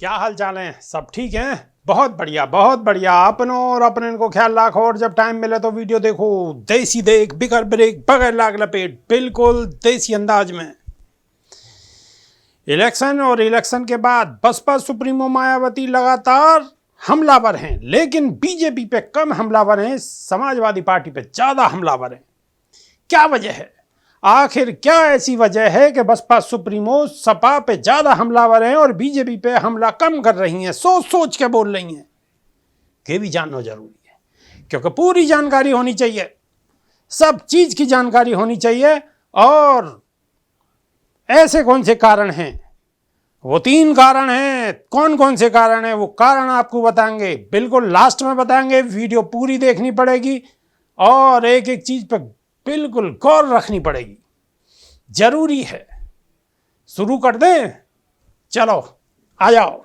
क्या हाल चाल है? सब ठीक हैं? बहुत बढ़िया बहुत बढ़िया। अपनों और अपने को ख्याल रखो और जब टाइम मिले तो वीडियो देखो। देसी देख बिगर ब्रेक बगैर लाग लपेट, बिल्कुल देसी अंदाज में। इलेक्शन और इलेक्शन के बाद बसपा सुप्रीमो मायावती लगातार हमलावर हैं, लेकिन बीजेपी पे कम हमलावर हैं, समाजवादी पार्टी पे ज्यादा हमलावर हैं। क्या वजह है? आखिर क्या ऐसी वजह है कि बसपा सुप्रीमो सपा पे ज्यादा हमलावर हैं और बीजेपी पे हमला कम कर रही हैं? सोच सोच के बोल रही हैं। ये भी जानना जरूरी है, क्योंकि पूरी जानकारी होनी चाहिए, सब चीज की जानकारी होनी चाहिए। और ऐसे कौन से कारण हैं? वो 3 कारण हैं। कौन कौन से कारण हैं? वो कारण आपको बताएंगे, बिल्कुल लास्ट में बताएंगे। वीडियो पूरी देखनी पड़ेगी और एक एक चीज पर बिल्कुल गौर रखनी पड़ेगी, जरूरी है। शुरू कर दें? चलो आ जाओ।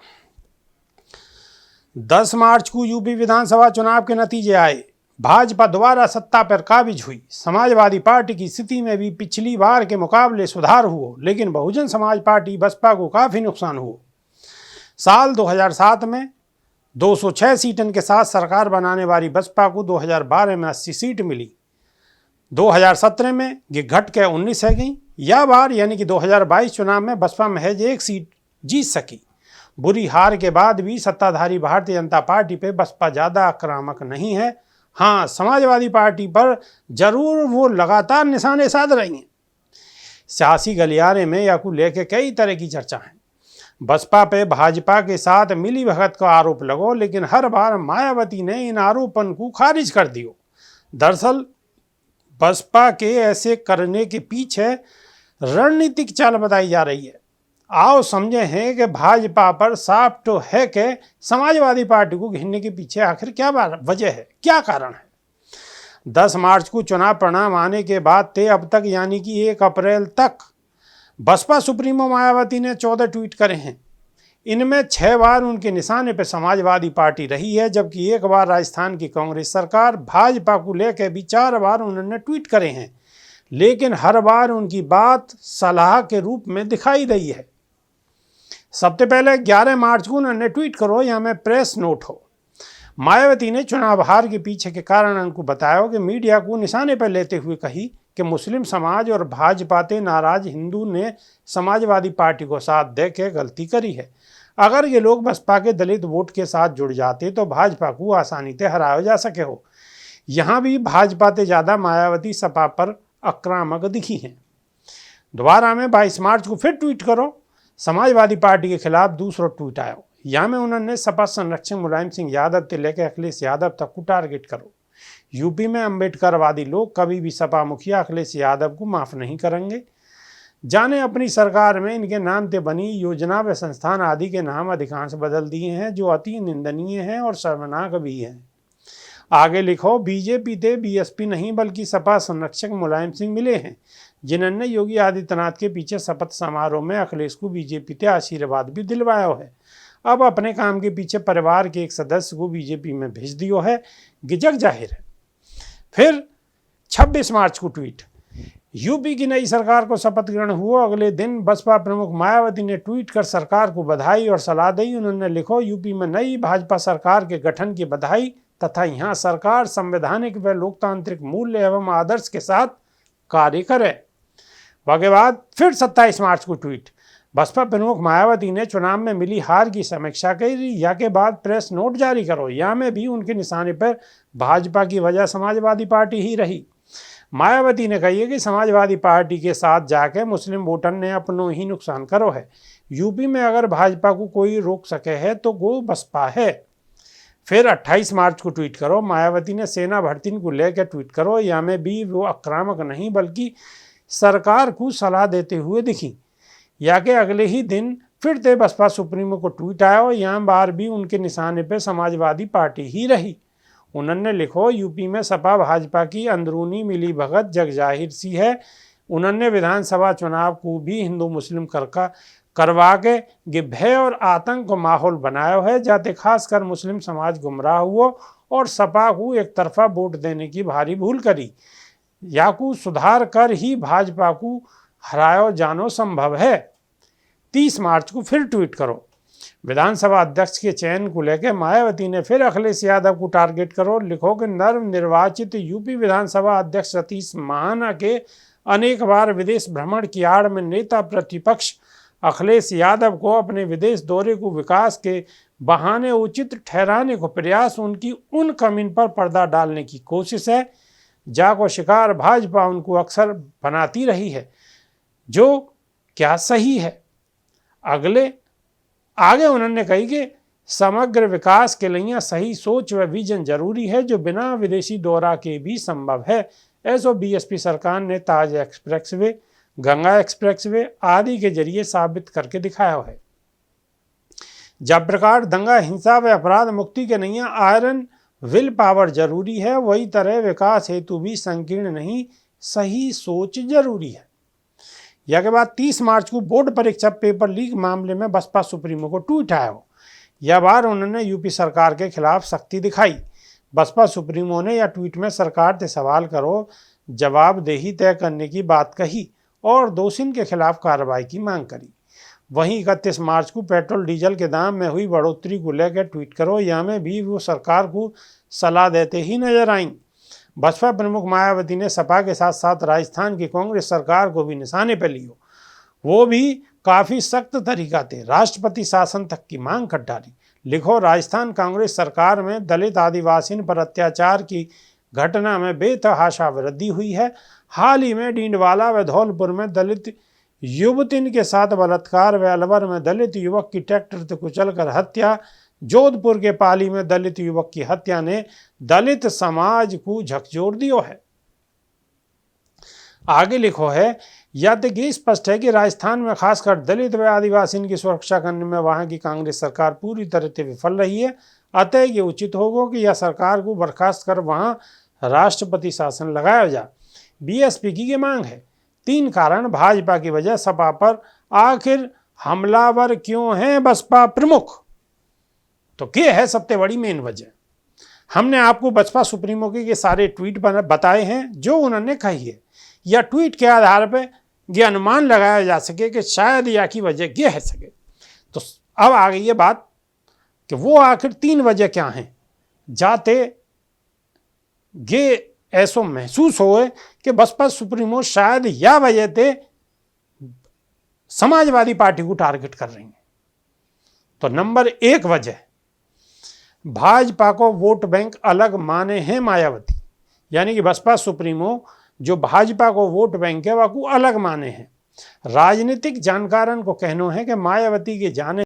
10 मार्च को यूपी विधानसभा चुनाव के नतीजे आए। भाजपा दोबारा सत्ता पर काबिज हुई। समाजवादी पार्टी की स्थिति में भी पिछली बार के मुकाबले सुधार हुआ, लेकिन बहुजन समाज पार्टी बसपा को काफी नुकसान हुआ। साल 2007 में 206 सीटों के साथ सरकार बनाने वाली बसपा को 2012 में 80 सीट मिली। 2017 में ये घट के 19 है गई। यह बार यानी कि 2022 चुनाव में बसपा महज 1 सीट जीत सकी। बुरी हार के बाद भी सत्ताधारी भारतीय जनता पार्टी पे बसपा ज़्यादा आक्रामक नहीं है। हाँ, समाजवादी पार्टी पर जरूर वो लगातार निशाने साध रही हैं। सियासी गलियारे में या को लेके कई तरह की चर्चा है। बसपा पे भाजपा के साथ मिली भगत का आरोप लगो, लेकिन हर बार मायावती ने इन आरोपन को खारिज कर दियो। दरअसल बसपा के ऐसे करने के पीछे रणनीतिक चाल बताई जा रही है। आओ समझे हैं कि भाजपा पर साफ तो है कि समाजवादी पार्टी को घेरने के पीछे आखिर क्या वजह है, क्या कारण है। 10 मार्च को चुनाव परिणाम आने के बाद से अब तक यानी कि 1 अप्रैल तक बसपा सुप्रीमो मायावती ने 14 ट्वीट करे हैं। इनमें 6 बार उनके निशाने पर समाजवादी पार्टी रही है, जबकि 1 बार राजस्थान की कांग्रेस सरकार। भाजपा को लेकर भी 4 बार उन्होंने ट्वीट करे हैं, लेकिन हर बार उनकी बात सलाह के रूप में दिखाई दी है। सबसे पहले 11 मार्च को उन्होंने ट्वीट करो, यहाँ में प्रेस नोट हो। मायावती ने चुनाव हार के पीछे के कारण उनको बताया कि मीडिया को निशाने पर लेते हुए कही कि मुस्लिम समाज और भाजपा से नाराज हिंदू ने समाजवादी पार्टी को साथ दे के गलती करी है। अगर ये लोग बसपा के दलित वोट के साथ जुड़ जाते तो भाजपा को आसानी से हराया जा सके हो। यहाँ भी भाजपा से ज़्यादा मायावती सपा पर आक्रामक दिखी हैं। दोबारा में 22 मार्च को फिर ट्वीट करो। समाजवादी पार्टी के खिलाफ दूसरा ट्वीट आया। यहाँ में उन्होंने सपा संरक्षक मुलायम सिंह यादव से लेकर अखिलेश यादव तक को टारगेट करो। यूपी में अम्बेडकरवादी लोग कभी भी सपा मुखिया अखिलेश यादव को माफ़ नहीं करेंगे। जाने अपनी सरकार में इनके नाम से बनी योजना व संस्थान आदि के नाम अधिकांश बदल दिए हैं, जो अति निंदनीय हैं और शर्मनाक भी हैं। आगे लिखो, बीजेपी से बीएसपी नहीं बल्कि सपा संरक्षक मुलायम सिंह मिले हैं, जिन्होंने योगी आदित्यनाथ के पीछे शपथ समारोह में अखिलेश को बीजेपी से आशीर्वाद भी दिलवाया है। अब अपने काम के पीछे परिवार के एक सदस्य को बीजेपी में भेज दियो है, गिजक जाहिर है। फिर 26 मार्च को ट्वीट। यूपी की नई सरकार को शपथ ग्रहण हुआ। अगले दिन बसपा प्रमुख मायावती ने ट्वीट कर सरकार को बधाई और सलाह दी। उन्होंने लिखो, यूपी में नई भाजपा सरकार के गठन की बधाई तथा यहाँ सरकार संवैधानिक व लोकतांत्रिक मूल्य एवं आदर्श के साथ कार्य करे। उसके बाद फिर 27 मार्च को ट्वीट। बसपा प्रमुख मायावती ने चुनाव में मिली हार की समीक्षा की। या के बाद प्रेस नोट जारी करो। यहाँ में भी उनके निशाने पर भाजपा की वजह समाजवादी पार्टी ही रही। मायावती ने कही है कि समाजवादी पार्टी के साथ जाके मुस्लिम वोटर ने अपनों ही नुकसान करो है। यूपी में अगर भाजपा को कोई रोक सके है तो वो बसपा है। फिर 28 मार्च को ट्वीट करो। मायावती ने सेना भर्ती को लेकर ट्वीट करो। यहाँ में भी वो आक्रामक नहीं बल्कि सरकार को सलाह देते हुए दिखी। या के अगले ही दिन फिर से बसपा सुप्रीमो को ट्वीट आया और यहाँ बार भी उनके निशाने पर समाजवादी पार्टी ही रही। उन्होंने लिखो, यूपी में सपा भाजपा की अंदरूनी मिली भगत जग जाहिर सी है। उन्होंने विधानसभा चुनाव को भी हिंदू मुस्लिम करवा के भय और आतंक को माहौल बनाया है, जाते खासकर मुस्लिम समाज गुमराह हुआ और सपा को एक तरफा वोट देने की भारी भूल करी। या को सुधार कर ही भाजपा को हरायो जानो संभव है। 30 मार्च को फिर ट्वीट करो। विधानसभा अध्यक्ष के चयन को लेकर मायावती ने फिर अखिलेश यादव को टारगेट करो। लिखो कि नवनिर्वाचित यूपी विधानसभा अध्यक्ष सतीश महाना के अनेक बार विदेश भ्रमण की आड़ में नेता प्रतिपक्ष अखिलेश यादव को अपने विदेश दौरे को विकास के बहाने उचित ठहराने को प्रयास उनकी उन कमियों पर पर्दा डालने की कोशिश है जाको शिकार भाजपा उनको अक्सर बनाती रही है, जो क्या सही है। आगे उन्होंने कही कि समग्र विकास के लिए सही सोच व विजन जरूरी है जो बिना विदेशी दौरा के भी संभव है। ऐसो बीएसपी सरकार ने ताज एक्सप्रेसवे, गंगा एक्सप्रेसवे आदि के जरिए साबित करके दिखाया है। जब प्रकार दंगा हिंसा व अपराध मुक्ति के नहीं आयरन विल पावर जरूरी है, वही तरह विकास हेतु भी संकीर्ण नहीं सही सोच जरूरी है। यह के बाद 30 मार्च को बोर्ड परीक्षा पेपर लीक मामले में बसपा सुप्रीमो को ट्वीट आया हो। यह बार उन्होंने यूपी सरकार के खिलाफ सख्ती दिखाई। बसपा सुप्रीमो ने यह ट्वीट में सरकार से सवाल करो जवाबदेही तय करने की बात कही और दोषियों के खिलाफ कार्रवाई की मांग करी। वहीं 31 मार्च को पेट्रोल डीजल के दाम में हुई बढ़ोतरी को लेकर ट्वीट करो या में भी वो सरकार को सलाह देते ही नजर आईं। बसपा प्रमुख मायावती ने सपा के साथ साथ राजस्थान की कांग्रेस सरकार को भी निशाने पर लियो। वो भी काफ़ी सख्त तरीका थे राष्ट्रपति शासन तक की मांग कर डाली। लिखो राजस्थान कांग्रेस सरकार में दलित आदिवासियों पर अत्याचार की घटना में बेतहाशा वृद्धि हुई है। हाल ही में डींडवाला व धौलपुर में दलित युवतिन के साथ बलात्कार व अलवर में दलित युवक की ट्रैक्टर से कुचलकर हत्या, जोधपुर के पाली में दलित युवक की हत्या ने दलित समाज को झकझोर दियो है। आगे लिखो है या तो ये स्पष्ट है कि राजस्थान में खासकर दलित व आदिवासियों की सुरक्षा करने में वहां की कांग्रेस सरकार पूरी तरह से विफल रही है। अतः ये उचित होगा कि यह सरकार को बर्खास्त कर वहां राष्ट्रपति शासन लगाया जाए। बीएसपी की ये मांग है। 3 कारण भाजपा की वजह सपा पर आखिर हमलावर क्यों हैं बसपा प्रमुख, तो ये है सबसे बड़ी मेन वजह। हमने आपको बसपा सुप्रीमो के सारे ट्वीट बताए हैं जो उन्होंने कही है। या ट्वीट के आधार पर यह अनुमान लगाया जा सके कि शायद या की वजह ये है सके। तो अब आ गई ये बात कि वो आखिर 3 वजह क्या हैं जाते ये ऐसा महसूस होए कि बसपा सुप्रीमो शायद या वजह से समाजवादी पार्टी को टारगेट कर रही है। तो नंबर 1 वजह भाजपा को वोट बैंक अलग माने हैं मायावती, यानी कि बसपा सुप्रीमो जो भाजपा को वोट बैंक है वह को अलग माने हैं। राजनीतिक जानकारन को कहना है कि मायावती के जाने